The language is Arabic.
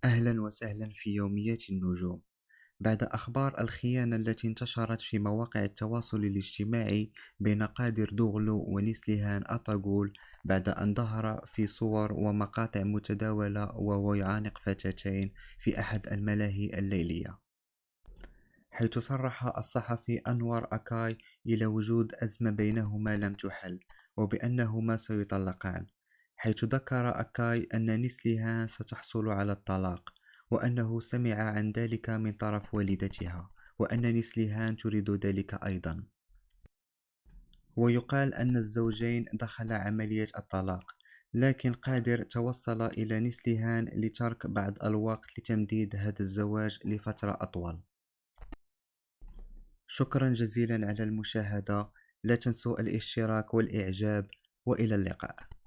أهلا وسهلا في يوميات النجوم. بعد أخبار الخيانة التي انتشرت في مواقع التواصل الاجتماعي بين قادر دوغلو ونسليهان أطاغول، بعد أن ظهر في صور ومقاطع متداولة وهو يعانق فتاتين في أحد الملاهي الليلية، حيث صرح الصحفي أنور أكاي إلى وجود أزمة بينهما لم تحل، وبأنهما سيطلقان، حيث ذكر أكاي أن نسليهان ستحصل على الطلاق، وأنه سمع عن ذلك من طرف والدتها، وأن نسليهان تريد ذلك أيضا. ويقال أن الزوجين دخلا عملية الطلاق، لكن قادر توصل إلى نسليهان لترك بعض الوقت لتمديد هذا الزواج لفترة أطول. شكرا جزيلا على المشاهدة، لا تنسوا الاشتراك والإعجاب، وإلى اللقاء.